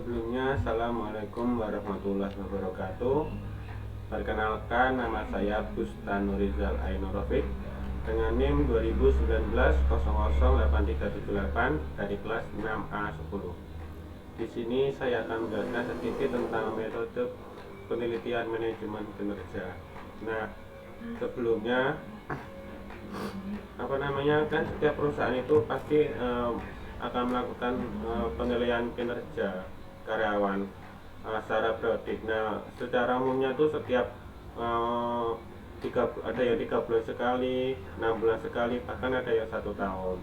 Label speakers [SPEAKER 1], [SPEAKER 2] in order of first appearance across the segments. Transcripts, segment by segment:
[SPEAKER 1] Sebelumnya, Assalamualaikum warahmatullahi wabarakatuh. Perkenalkan, nama saya Bustanu Rizal Ainurofik dengan NIM 2019 008378 dari kelas 6A10. Di sini saya akan menjelaskan sedikit tentang metode penelitian manajemen kinerja. Nah, sebelumnya kan setiap perusahaan itu pasti akan melakukan penilaian kinerja karyawan secara periodik. Nah, secara umumnya tuh setiap eh, ada yang 3 bulan sekali, 6 bulan sekali, bahkan ada yang 1 tahun.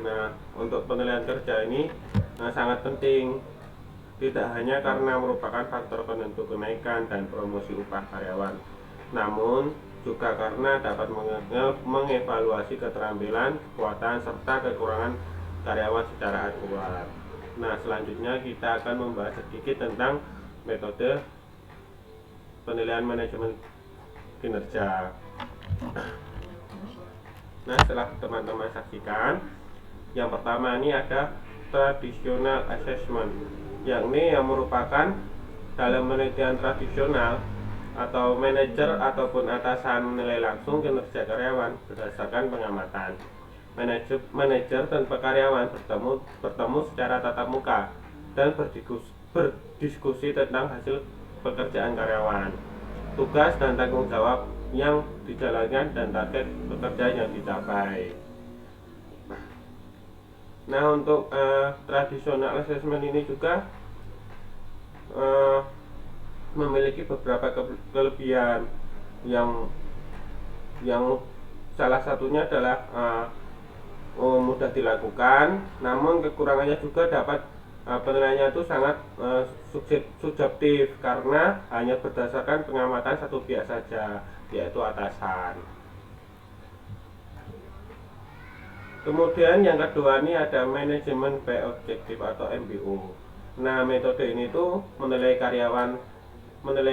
[SPEAKER 1] Nah, untuk penilaian kerja ini sangat penting, tidak hanya karena merupakan faktor penentu kenaikan dan promosi upah karyawan, namun juga karena dapat mengevaluasi keterampilan, kekuatan, serta kekurangan karyawan secara akurat. Nah, selanjutnya kita akan membahas sedikit tentang metode penilaian manajemen kinerja. Nah, setelah teman-teman saksikan, yang pertama ini ada traditional assessment, yakni yang merupakan dalam penelitian tradisional atau manajer ataupun atasan menilai langsung kinerja karyawan berdasarkan pengamatan. Manajer dan karyawan bertemu secara tatap muka dan berdiskusi tentang hasil pekerjaan karyawan, tugas dan tanggung jawab yang dijalankan, dan target pekerjaan yang dicapai. Nah, untuk traditional assessment ini juga memiliki beberapa kelebihan yang salah satunya adalah mudah dilakukan, namun kekurangannya juga dapat penilaiannya itu sangat subjektif karena hanya berdasarkan pengamatan satu pihak saja, yaitu atasan. Kemudian yang kedua ini ada manajemen by objektif atau MBO. Nah, metode ini tuh menilai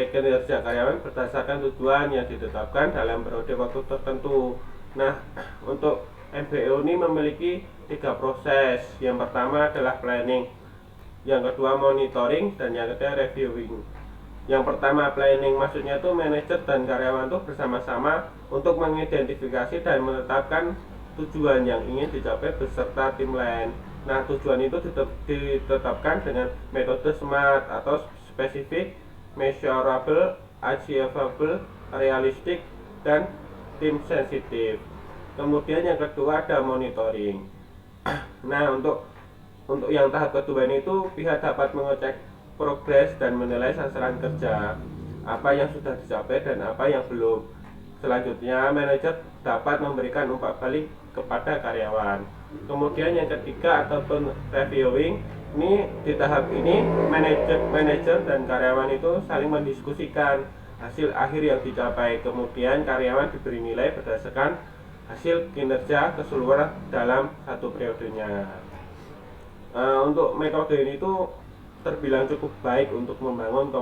[SPEAKER 1] kinerja karyawan berdasarkan tujuan yang ditetapkan dalam periode waktu tertentu. Nah, untuk MBO ini memiliki 3 proses. Yang pertama adalah planning, yang kedua monitoring, dan yang ketiga reviewing. Yang pertama planning, maksudnya tuh manajer dan karyawan tuh bersama-sama untuk mengidentifikasi dan menetapkan tujuan yang ingin dicapai beserta tim lain. Nah, tujuan itu ditetapkan dengan metode SMART atau spesifik, measurable, achievable, realistic, dan tim sensitif. Kemudian yang kedua ada monitoring. Nah, untuk yang tahap kedua ini itu pihak dapat mengecek progres dan menilai sasaran kerja, apa yang sudah dicapai dan apa yang belum. Selanjutnya, manajer dapat memberikan umpan balik kepada karyawan. Kemudian yang ketiga ataupun reviewing, ini di tahap ini manajer dan karyawan itu saling mendiskusikan hasil akhir yang dicapai. Kemudian karyawan diberi nilai berdasarkan hasil kinerja keseluruhan dalam satu periodenya. Untuk metode ini tuh terbilang cukup baik untuk membangun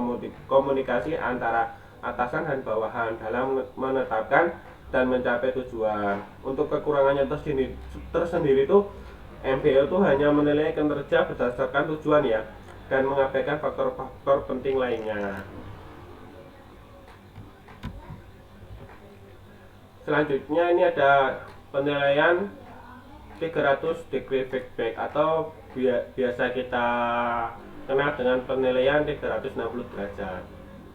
[SPEAKER 1] komunikasi antara atasan dan bawahan dalam menetapkan dan mencapai tujuan. Untuk kekurangannya tersendiri itu MBO itu hanya menilai kinerja berdasarkan tujuan ya, dan mengabaikan faktor-faktor penting lainnya. Selanjutnya ini ada penilaian 300 degree feedback atau biasa kita kenal dengan penilaian 360 derajat.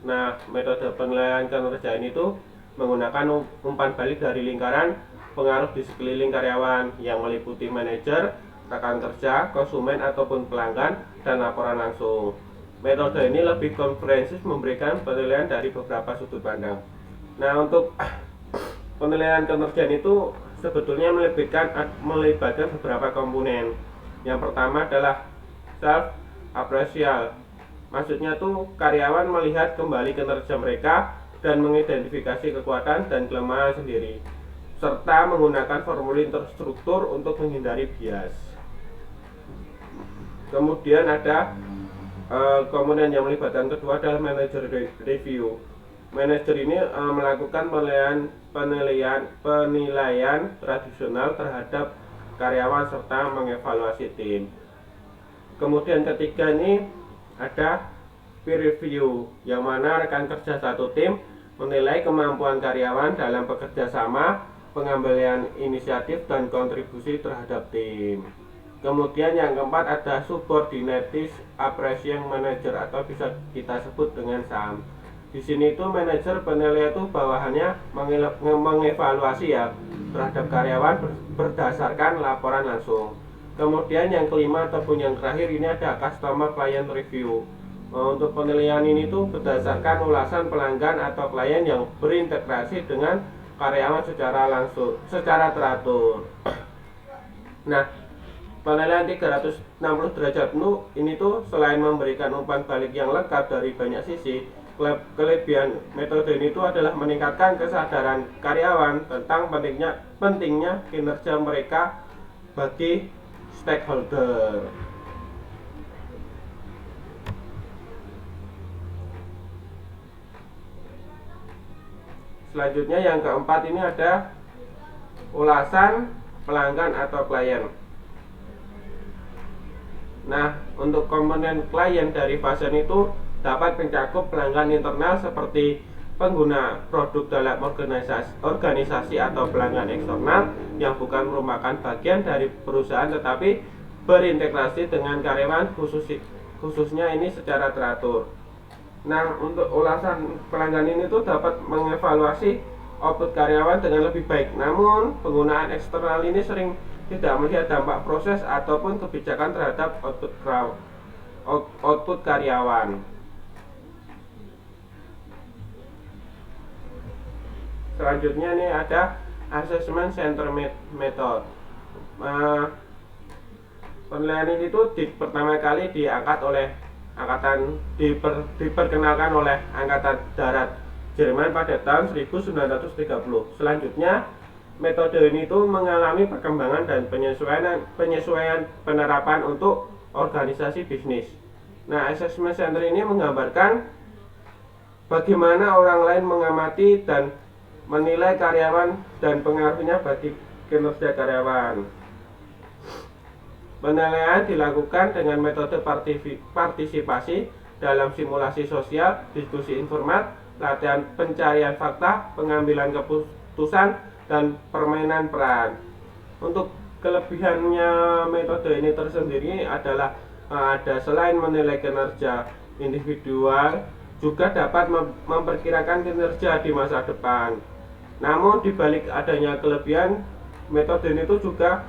[SPEAKER 1] Nah, metode penilaian kinerja ini tuh menggunakan umpan balik dari lingkaran pengaruh di sekeliling karyawan yang meliputi manajer, rekan kerja, konsumen ataupun pelanggan, dan laporan langsung. Metode ini lebih komprehensif, memberikan penilaian dari beberapa sudut pandang. Nah, untuk penilaian kinerja itu sebetulnya melibatkan beberapa komponen. Yang pertama adalah self appraisal. Maksudnya tuh karyawan melihat kembali kinerja mereka dan mengidentifikasi kekuatan dan kelemahan sendiri, serta menggunakan formulir terstruktur untuk menghindari bias. Kemudian ada komponen yang melibatkan kedua adalah manager review. Manajer ini melakukan penilaian tradisional terhadap karyawan serta mengevaluasi tim. Kemudian ketiga ini ada peer review, yang mana rekan kerja satu tim menilai kemampuan karyawan dalam bekerja sama, pengambilan inisiatif, dan kontribusi terhadap tim. Kemudian yang keempat ada subordinates appraisal manager, atau bisa kita sebut dengan SAM. Di sini itu manajer penilai itu bawahannya mengevaluasi ya terhadap karyawan berdasarkan laporan langsung. Kemudian yang kelima ataupun yang terakhir ini ada customer client review. Untuk penilaian ini tuh berdasarkan ulasan pelanggan atau klien yang berintegrasi dengan karyawan secara teratur. Nah, penilaian 360 derajat ini tuh selain memberikan umpan balik yang lengkap dari banyak sisi, kelebihan metode ini tuh adalah meningkatkan kesadaran karyawan tentang pentingnya kinerja mereka bagi stakeholder. Selanjutnya yang keempat ini ada ulasan pelanggan atau klien. Nah, untuk komponen klien dari Vazen itu dapat mencakup pelanggan internal seperti pengguna produk dalam organisasi atau pelanggan eksternal yang bukan merupakan bagian dari perusahaan tetapi berintegrasi dengan karyawan khususnya ini secara teratur. Nah, untuk ulasan pelanggan ini tuh dapat mengevaluasi output karyawan dengan lebih baik. Namun, penggunaan eksternal ini sering tidak melihat dampak proses ataupun kebijakan terhadap output karyawan. Selanjutnya ini ada assessment center method. Penilaian ini tuh pertama kali diperkenalkan oleh Angkatan Darat Jerman pada tahun 1930. Selanjutnya, metode ini tuh mengalami perkembangan dan penyesuaian penerapan untuk organisasi bisnis. Nah, assessment center ini menggambarkan bagaimana orang lain mengamati dan menilai karyawan dan pengaruhnya bagi kinerja karyawan. Penilaian dilakukan dengan metode partisipasi dalam simulasi sosial, diskusi informal, latihan pencarian fakta, pengambilan keputusan, dan permainan peran. Untuk kelebihannya metode ini tersendiri adalah ada selain menilai kinerja individual, juga dapat memperkirakan kinerja di masa depan. Namun dibalik adanya kelebihan, metode ini tuh juga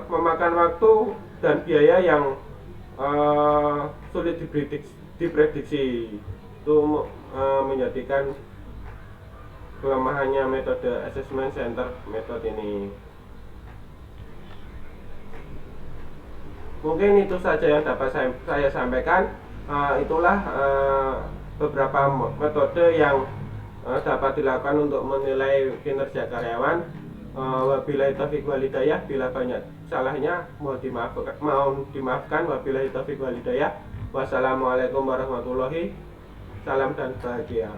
[SPEAKER 1] memakan waktu dan biaya yang sulit diprediksi. Itu menjadikan kelemahannya metode assessment center method ini. Mungkin itu saja yang dapat saya sampaikan. Itulah beberapa metode yang dapat dilakukan untuk menilai kinerja karyawan. Wabillahi taufiq wal hidayah. Bila banyak salahnya mohon dimaafkan. Wabillahi taufiq wal hidayah. Wassalamualaikum warahmatullahi. Salam dan bahagia.